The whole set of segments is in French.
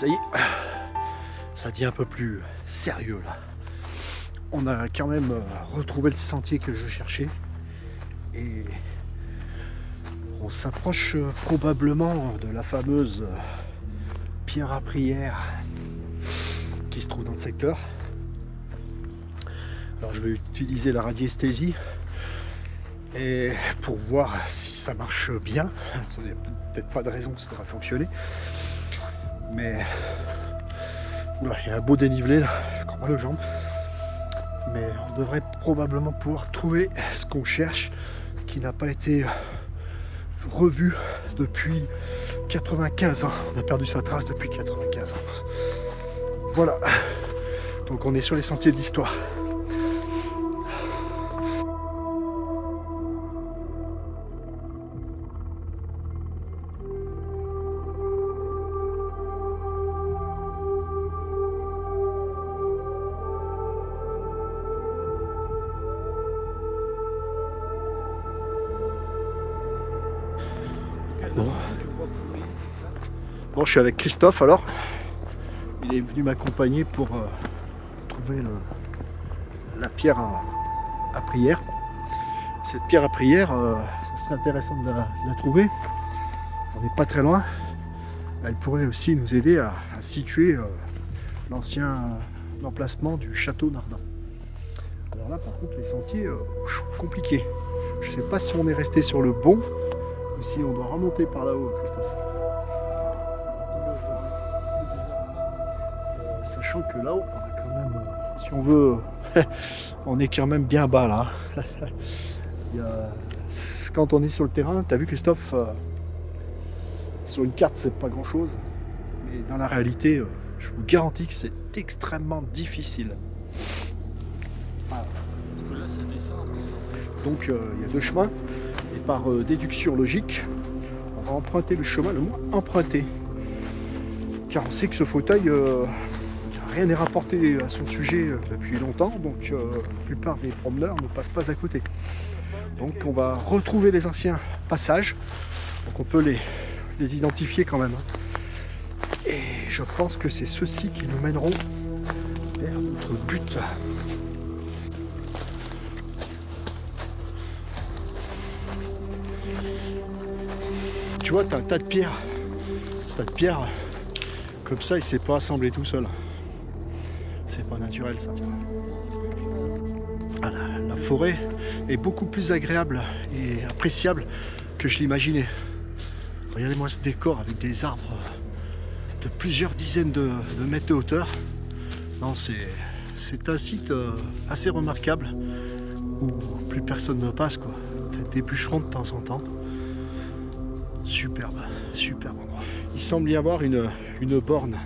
ça y est, ça devient un peu plus sérieux là. On a quand même retrouvé le sentier que je cherchais et on s'approche probablement de la fameuse pierre à prière qui se trouve dans le secteur. Alors je vais utiliser la radiesthésie et pour voir si ça marche bien. Il n'y a peut-être pas de raison que ça devrait fonctionner, mais oula, il y a un beau dénivelé là, je crois mal aux jambes. Mais on devrait probablement pouvoir trouver ce qu'on cherche, qui n'a pas été revu depuis 95 ans. On a perdu sa trace depuis 95 ans. Voilà. Donc on est sur les sentiers de l'histoire. Bon, je suis avec Christophe alors. Il est venu m'accompagner pour trouver la pierre à prière. Cette pierre à prière, ça serait intéressant de la trouver. On n'est pas très loin. Elle pourrait aussi nous aider à situer l'ancien emplacement du château Nardin. Alors là, par contre, les sentiers, compliqués. Je ne sais pas si on est resté sur le bon ou si on doit remonter par là-haut, Christophe. Sachant que là-haut, on a quand même, si on veut, on est quand même bien bas là. Quand on est sur le terrain, tu as vu Christophe, sur une carte c'est pas grand chose, mais dans la réalité, je vous garantis que c'est extrêmement difficile. Voilà. Donc il y a deux chemins, et par déduction logique, on va emprunter le chemin le moins emprunté. Car on sait que ce fauteuil, rien n'est rapporté à son sujet depuis longtemps, donc la plupart des promeneurs ne passent pas à côté. Donc on va retrouver les anciens passages, donc on peut les identifier quand même. Et je pense que c'est ceux-ci qui nous mèneront vers notre but. Tu vois, tu as un tas de pierres. Ce tas de pierres, comme ça, il ne s'est pas assemblé tout seul. C'est pas naturel ça, tu vois. Voilà, la forêt est beaucoup plus agréable et appréciable que je l'imaginais. Regardez-moi ce décor avec des arbres de plusieurs dizaines de mètres de hauteur. Non, c'est un site assez remarquable où plus personne ne passe, quoi. Des bûcherons de temps en temps. Superbe, superbe endroit. Il semble y avoir une borne.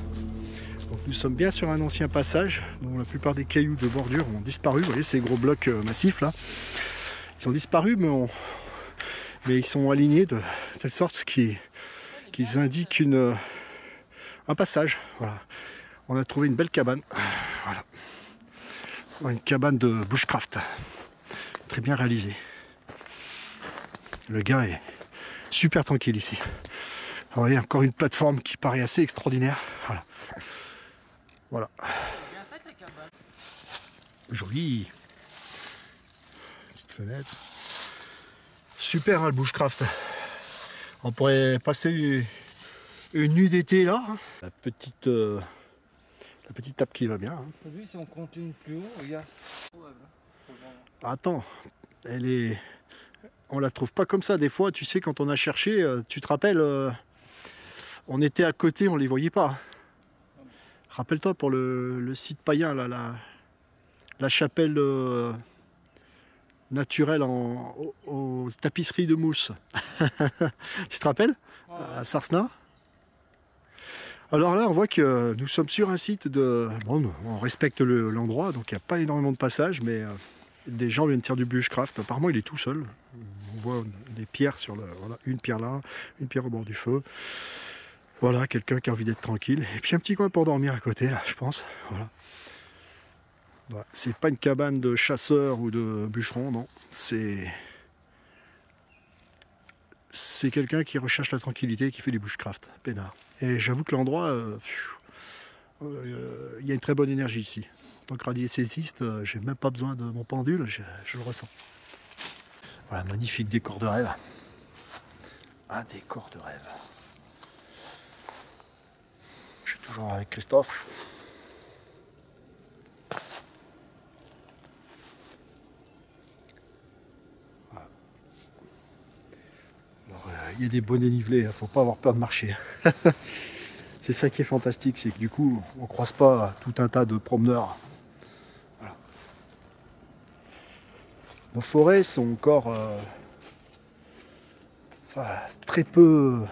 Donc nous sommes bien sur un ancien passage dont la plupart des cailloux de bordure ont disparu. Vous voyez ces gros blocs massifs là. Ils ont disparu mais ils sont alignés de telle sorte qu'ils indiquent un passage. Voilà. On a trouvé une belle cabane. Voilà. Une cabane de bushcraft. Très bien réalisée. Le gars est super tranquille ici. Alors, il y a encore une plateforme qui paraît assez extraordinaire. Voilà. Voilà. Joli. Petite fenêtre. Super hein, le bushcraft. On pourrait passer une nuit d'été là. Hein. La petite table qui va bien. Hein. Aujourd'hui, si on continue plus haut, regarde. Attends, on la trouve pas comme ça. Des fois, tu sais, quand on a cherché, tu te rappelles, on était à côté, on les voyait pas. Rappelle-toi pour le site païen, là, la chapelle naturelle aux tapisseries de mousse. Tu te rappelles? À Sarsna. Alors là, on voit que nous sommes sur un site de... Bon, on respecte l'endroit, donc il n'y a pas énormément de passages, mais des gens viennent faire du bushcraft. Apparemment, il est tout seul. On voit des pierres sur le... Voilà, une pierre là, une pierre au bord du feu. Voilà, quelqu'un qui a envie d'être tranquille. Et puis un petit coin pour dormir à côté, là, je pense. Voilà. Voilà. C'est pas une cabane de chasseurs ou de bûcherons, non. C'est quelqu'un qui recherche la tranquillité et qui fait du bushcraft, peinard. Et j'avoue que l'endroit, il y a une très bonne énergie ici. Donc radiesthésiste, j'ai même pas besoin de mon pendule, je le ressens. Voilà, magnifique décor de rêve. Un décor de rêve. Je suis toujours avec Christophe. Voilà. Alors, il y a des beaux dénivelés, il ne faut pas avoir peur de marcher. C'est ça qui est fantastique, c'est que du coup, on ne croise pas tout un tas de promeneurs. Voilà. Nos forêts sont encore très peu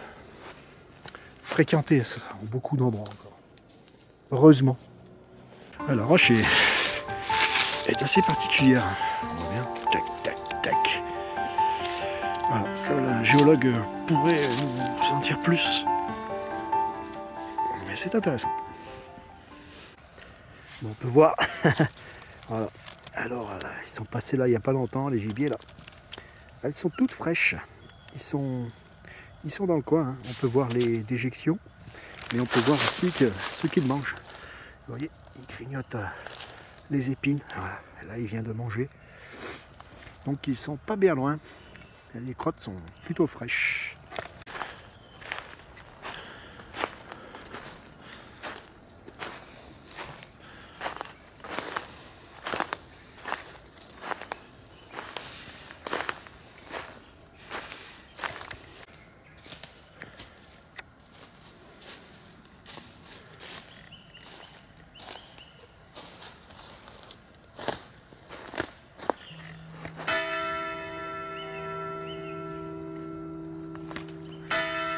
fréquentées en beaucoup d'endroits encore. Heureusement. La roche est assez particulière. On voit bien. Tac, tac, tac. Voilà, ça, le géologue pourrait nous en dire plus. Mais c'est intéressant. Bon, on peut voir. Voilà. Alors, ils sont passés là il n'y a pas longtemps, les gibiers là. Elles sont toutes fraîches. Ils sont dans le coin. Hein. On peut voir les déjections. Mais on peut voir aussi que ceux qui le mangent. Vous voyez, ils grignotent les épines. Voilà. Là, il vient de manger. Donc, ils sont pas bien loin. Les crottes sont plutôt fraîches.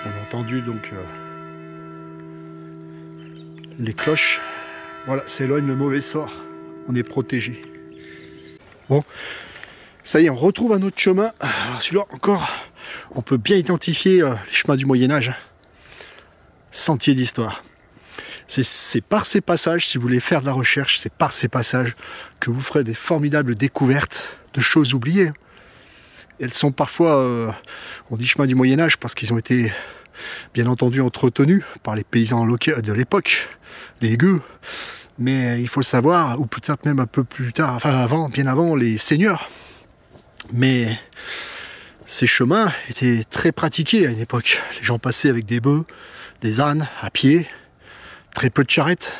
On a entendu donc les cloches. Voilà, ça éloigne le mauvais sort. On est protégé. Bon, ça y est, on retrouve un autre chemin. Alors celui-là encore, on peut bien identifier les chemins du Moyen-Âge. Sentier d'histoire. C'est par ces passages, si vous voulez faire de la recherche, c'est par ces passages que vous ferez des formidables découvertes de choses oubliées. Elles sont parfois, on dit chemin du Moyen-Âge parce qu'ils ont été bien entendu entretenus par les paysans locaux de l'époque, les gueux. Mais il faut le savoir, ou peut-être même un peu plus tard, enfin avant, bien avant, les seigneurs. Mais ces chemins étaient très pratiqués à une époque. Les gens passaient avec des bœufs, des ânes, à pied, très peu de charrettes.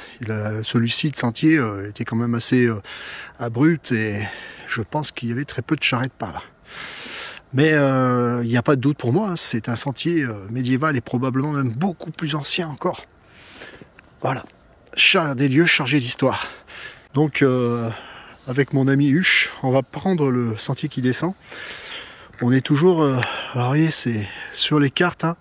Celui-ci de sentier était quand même assez abrupt et je pense qu'il y avait très peu de charrettes par là. Mais il n'y a pas de doute pour moi, hein, c'est un sentier médiéval et probablement même beaucoup plus ancien encore. Voilà, des lieux chargés d'histoire. Donc avec mon ami Huche, on va prendre le sentier qui descend. On est toujours, alors vous voyez, c'est sur les cartes, hein,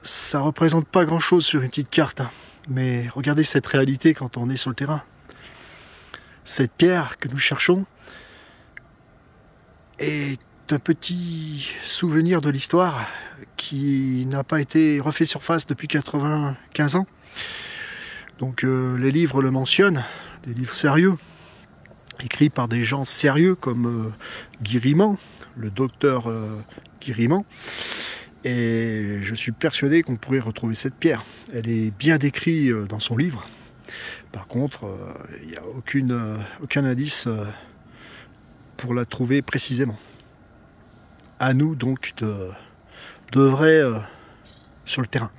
ça représente pas grand chose sur une petite carte, hein, mais regardez cette réalité quand on est sur le terrain. Cette pierre que nous cherchons est un petit souvenir de l'histoire qui n'a pas été refait surface depuis 95 ans. Donc les livres le mentionnent, des livres sérieux, écrits par des gens sérieux comme Guy-Rimand, le docteur Guy-Rimand. Et je suis persuadé qu'on pourrait retrouver cette pierre. Elle est bien décrite dans son livre. Par contre, il n'y a aucun indice pour la trouver précisément. À nous donc d'œuvrer sur le terrain.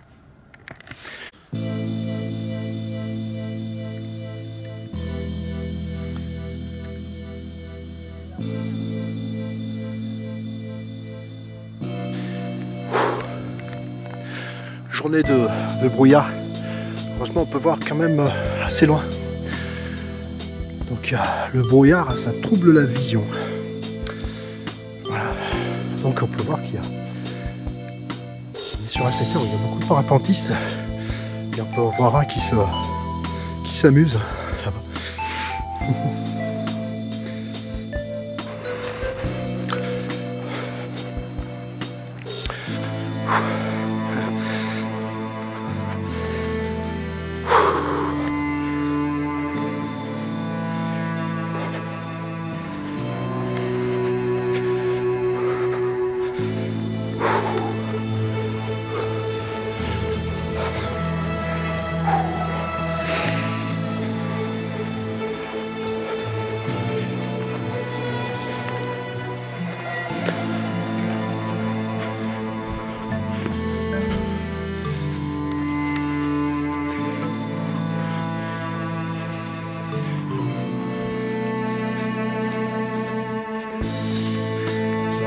Journée de brouillard. Heureusement, on peut voir quand même assez loin. Donc le brouillard, ça trouble la vision. Voilà. Donc on peut voir qu'il y a... On est sur un secteur où il y a beaucoup de parapentistes. Et on peut en voir un qui s'amuse là-bas.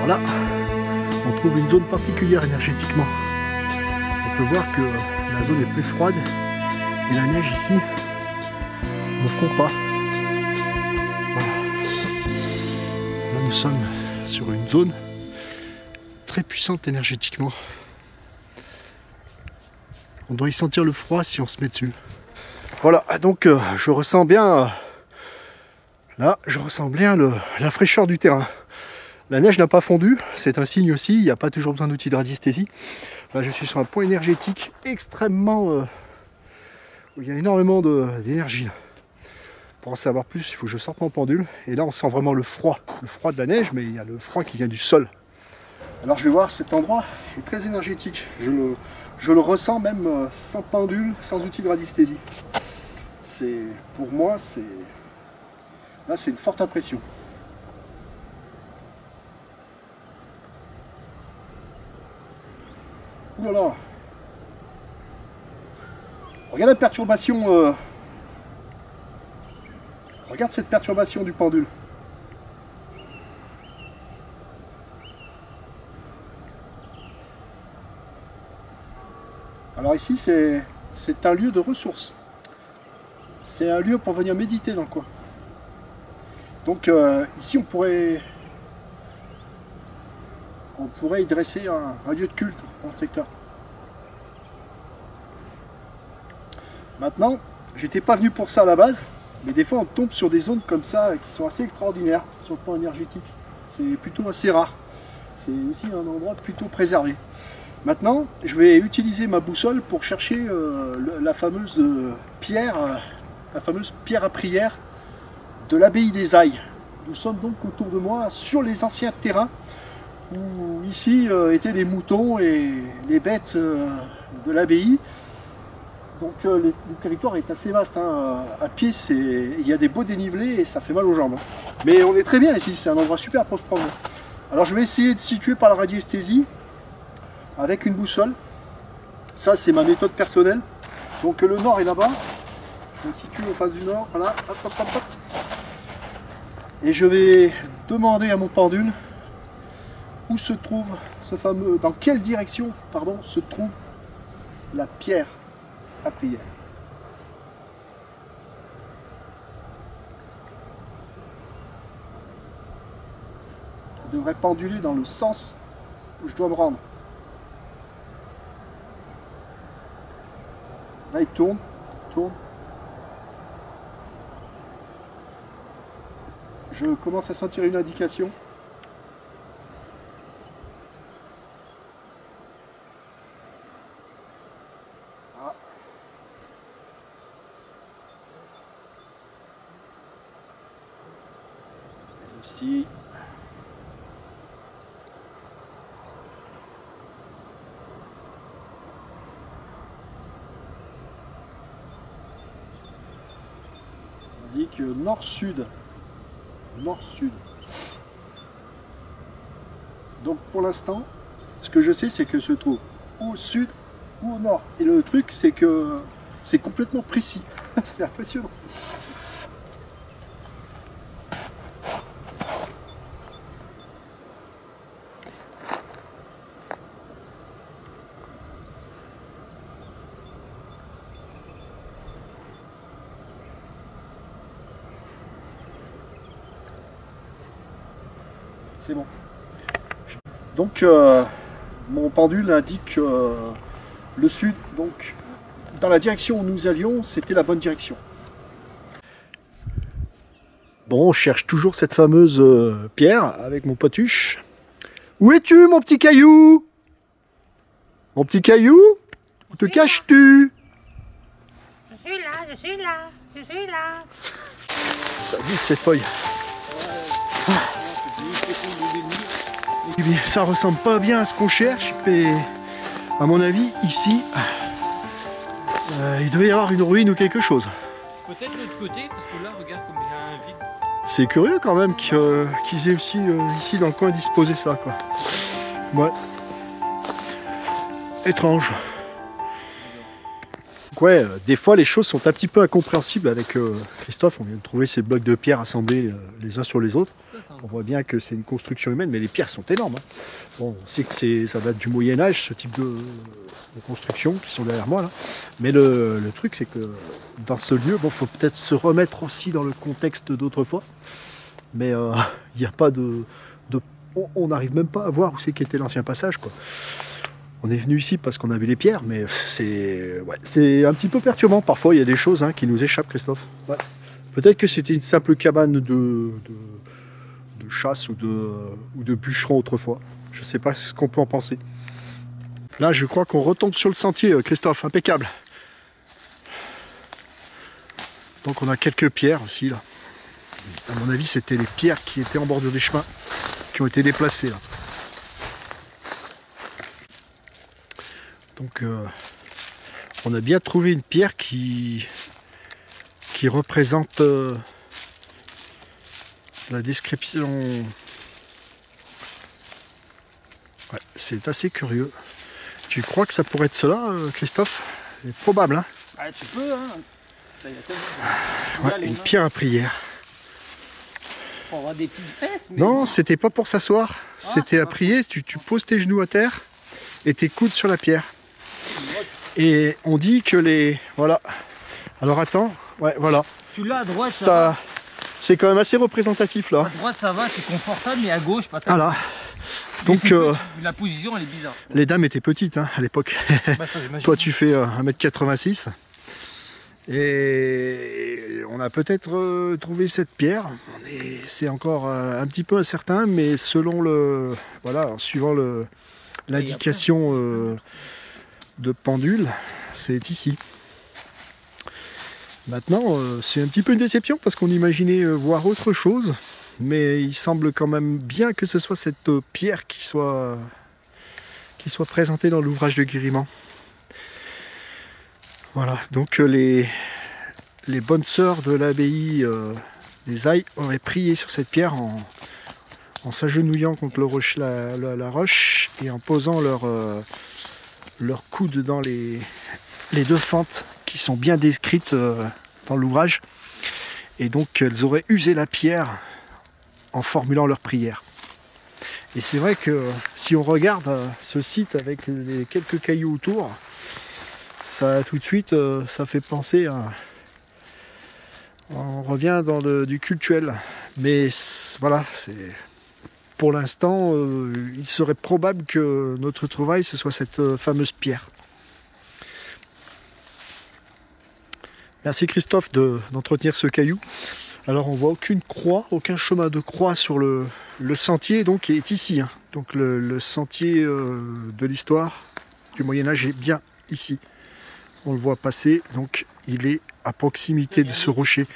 Alors là, on trouve une zone particulière énergétiquement. On peut voir que la zone est plus froide et la neige ici ne fond pas. Voilà. Là, nous sommes sur une zone très puissante énergétiquement. On doit y sentir le froid si on se met dessus. Voilà, donc je ressens bien, là, je ressens bien la fraîcheur du terrain. La neige n'a pas fondu, c'est un signe aussi, il n'y a pas toujours besoin d'outils de radiesthésie. Là, je suis sur un point énergétique extrêmement... où il y a énormément d'énergie. Pour en savoir plus, il faut que je sorte mon pendule. Et là, on sent vraiment le froid de la neige, mais il y a le froid qui vient du sol. Alors, je vais voir, cet endroit est très énergétique. Je le ressens même sans pendule, sans outil de radiesthésie. Pour moi, là, c'est une forte impression. Ouh là là. Regarde la perturbation. Regarde cette perturbation du pendule. Alors ici, c'est un lieu de ressources. C'est un lieu pour venir méditer dans le coin. Donc ici, on pourrait y dresser un lieu de culte dans le secteur. Maintenant, j'étais pas venu pour ça à la base, mais des fois on tombe sur des zones comme ça qui sont assez extraordinaires sur le plan énergétique. C'est plutôt assez rare. C'est aussi un endroit plutôt préservé. Maintenant, je vais utiliser ma boussole pour chercher la fameuse pierre à prière de l'abbaye des Ailles. Nous sommes donc autour de moi sur les anciens terrains où ici étaient les moutons et les bêtes de l'abbaye. Donc le territoire est assez vaste, hein. À pied il y a des beaux dénivelés et ça fait mal aux jambes. Mais on est très bien ici, c'est un endroit super pour se promener. Alors je vais essayer de situer par la radiesthésie avec une boussole. Ça c'est ma méthode personnelle. Donc le nord est là-bas. Je me situe en face du nord, voilà, hop, hop, hop, hop. Et je vais demander à mon pendule où se trouve ce fameux, dans quelle direction, pardon, se trouve la pierre à prière. Je devrais penduler dans le sens où je dois me rendre. Là il tourne, tourne. Je commence à sentir une indication. Ici. On dit que nord-sud. Nord-sud. Donc pour l'instant, ce que je sais, c'est que se trouve au sud ou au nord. Et le truc, c'est que c'est complètement précis. C'est impressionnant. C'est bon. Donc mon pendule indique le sud, donc dans la direction où nous allions, c'était la bonne direction. Bon, on cherche toujours cette fameuse pierre avec mon potuche. Où es-tu, mon petit caillou? Mon petit caillou? Où te caches-tu? Je suis là, je suis là, je suis là. Ça glisse ces feuilles. Eh bien, ça ressemble pas bien à ce qu'on cherche, mais à mon avis, ici, il devait y avoir une ruine ou quelque chose. Peut-être de l'autre côté, parce que là, regarde comme il y a un vide. C'est curieux quand même qu'ils aient aussi ici dans le coin disposé ça, quoi. Ouais. Étrange. Donc ouais, des fois les choses sont un petit peu incompréhensibles avec Christophe. On vient de trouver ces blocs de pierre assemblés les uns sur les autres. On voit bien que c'est une construction humaine, mais les pierres sont énormes. Hein. Bon, on sait que ça date du Moyen-Âge, ce type de construction qui sont derrière moi là. Mais le truc, c'est que dans ce lieu, bon, faut peut-être se remettre aussi dans le contexte d'autrefois. Mais il n'y a pas on n'arrive même pas à voir où c'est qu'était l'ancien passage, quoi. On est venu ici parce qu'on a vu les pierres, mais c'est un petit peu perturbant. Parfois, il y a des choses qui nous échappent, Christophe. Ouais. Peut-être que c'était une simple cabane de chasse ou de bûcheron autrefois. Je ne sais pas ce qu'on peut en penser. Là, je crois qu'on retombe sur le sentier, Christophe. Impeccable. Donc, on a quelques pierres aussi, là. À mon avis, c'était les pierres qui étaient en bordure des chemins, qui ont été déplacées, là. Donc on a bien trouvé une pierre qui représente la description. Ouais, c'est assez curieux. Tu crois que ça pourrait être cela, Christophe? C'est probable, hein? Ah, tu peux, hein. Ça y a tellement... Ouais, une pierre à prière. Pour avoir des petites fesses, mais... Non, c'était pas pour s'asseoir. C'était à prier. Tu poses tes genoux à terre et tes coudes sur la pierre. Et on dit que les... Voilà. Alors attends. Ouais, voilà. Tu l'as à droite, ça va. C'est quand même assez représentatif, là. À droite, ça va, c'est confortable, mais à gauche, pas tellement. Voilà. Donc, la position, elle est bizarre. Les dames étaient petites, hein, à l'époque. Bah, ça, toi, tu fais 1m86. Et on a peut-être trouvé cette pierre. C'est encore un petit peu incertain, mais selon en suivant l'indication de pendule, c'est ici. Maintenant, c'est un petit peu une déception parce qu'on imaginait voir autre chose, mais il semble quand même bien que ce soit cette pierre qui soit présentée dans l'ouvrage de Guérimant. Voilà, donc les bonnes sœurs de l'abbaye des Ailles auraient prié sur cette pierre en s'agenouillant contre la roche et en posant leurs coudes dans les deux fentes qui sont bien décrites dans l'ouvrage. Et donc elles auraient usé la pierre en formulant leur prière. Et c'est vrai que si on regarde ce site avec les quelques cailloux autour, ça tout de suite ça fait penser à... On revient dans du cultuel. Mais voilà, pour l'instant, il serait probable que notre trouvaille, ce soit cette fameuse pierre. Merci Christophe d'entretenir ce caillou. Alors on voit aucune croix, aucun chemin de croix sur le sentier donc, qui est ici. Hein. Donc le sentier de l'histoire du Moyen-Âge est bien ici. On le voit passer, donc il est à proximité de ce rocher.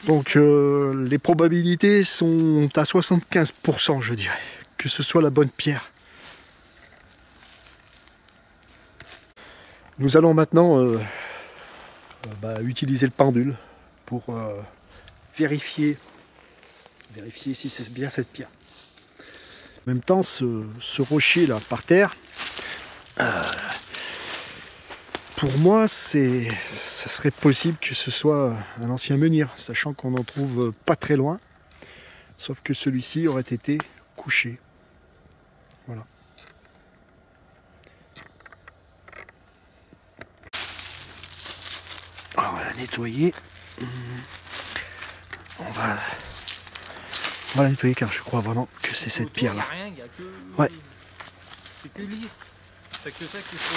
Donc les probabilités sont à 75%, je dirais, que ce soit la bonne pierre. Nous allons maintenant utiliser le pendule pour vérifier si c'est bien cette pierre. En même temps, ce rocher là par terre, pour moi, ça serait possible que ce soit un ancien menhir, sachant qu'on n'en trouve pas très loin, sauf que celui-ci aurait été couché. Voilà. Alors, on va la nettoyer. On va la nettoyer car je crois vraiment que c'est cette pierre là. Il n'y a que... Ouais. C'est que lisse. C'est que ça qui se...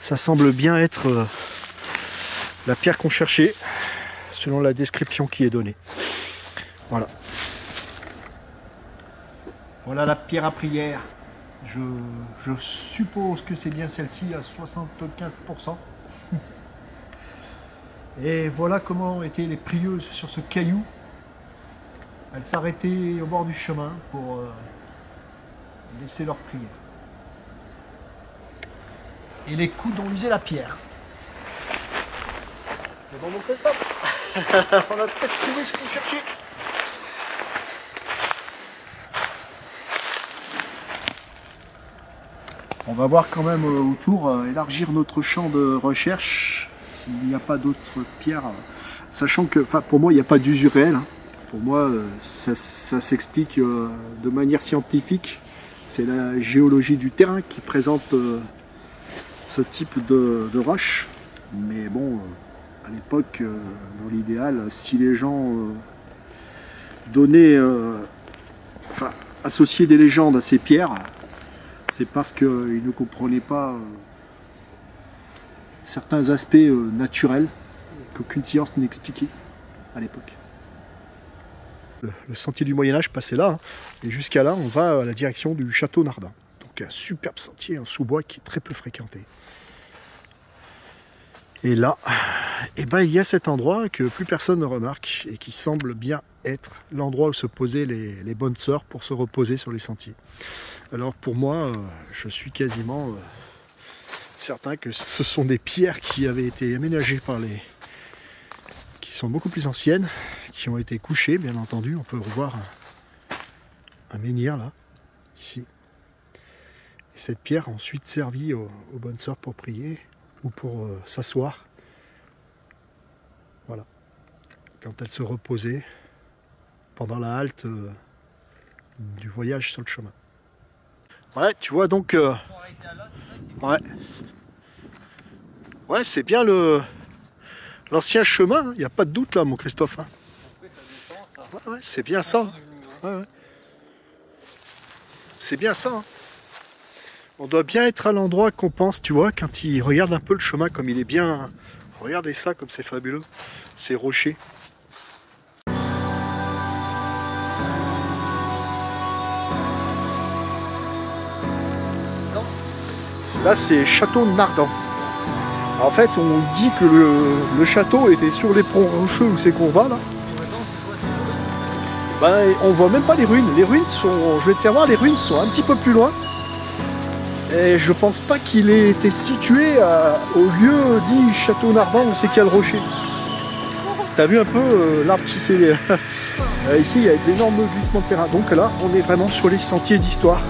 Ça semble bien être la pierre qu'on cherchait, selon la description qui est donnée. Voilà. Voilà la pierre à prière. Je suppose que c'est bien celle-ci à 75%. Et voilà comment étaient les prieuses sur ce caillou. Elles s'arrêtaient au bord du chemin pour laisser leur prière. Et les coudes ont usé la pierre. C'est bon mon Christophe. On a peut-être trouvé ce qu'on cherchait. On va voir quand même autour, élargir notre champ de recherche s'il n'y a pas d'autres pierres. Sachant que, pour moi, il n'y a pas d'usure réelle. Hein. Pour moi, ça s'explique de manière scientifique. C'est la géologie du terrain qui présente ce type de roche. Mais bon, à l'époque, dans l'idéal, si les gens associaient des légendes à ces pierres, c'est parce qu'ils ne comprenaient pas certains aspects naturels qu'aucune science n'expliquait à l'époque. Le sentier du Moyen-Âge passait là, hein, et jusqu'à là, on va à la direction du château Nardin. Donc un superbe sentier en sous-bois qui est très peu fréquenté. Et là, il y a cet endroit que plus personne ne remarque et qui semble bien être l'endroit où se posaient les bonnes sœurs pour se reposer sur les sentiers. Alors pour moi, je suis quasiment certain que ce sont des pierres qui avaient été aménagées qui sont beaucoup plus anciennes, qui ont été couchées, bien entendu. On peut revoir un menhir là, ici. Et cette pierre a ensuite servi aux bonnes sœurs pour prier ou pour s'asseoir. Voilà. Quand elles se reposaient pendant la halte du voyage sur le chemin. Ouais, tu vois donc... Ouais, c'est bien l'ancien chemin, il n'y a pas de doute là, mon Christophe. Hein. Ouais, c'est bien ça. Ouais. C'est bien ça. Hein. On doit bien être à l'endroit qu'on pense, tu vois, quand il regarde un peu le chemin comme il est bien. Regardez ça, comme c'est fabuleux. Ces rochers. Là, c'est Château Nardin. En fait, on dit que le château était sur les ponts rocheux où c'est qu'on va là. On voit même pas les ruines. Les ruines sont, je vais te faire voir, les ruines sont un petit peu plus loin. Et je pense pas qu'il ait été situé au lieu dit Château Nardin où c'est qu'il y a le rocher. T'as vu un peu l'arbre qui s'est... Ici, il y a d'énormes glissements de terrain. Donc là, on est vraiment sur les sentiers d'histoire.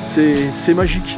C'est magique.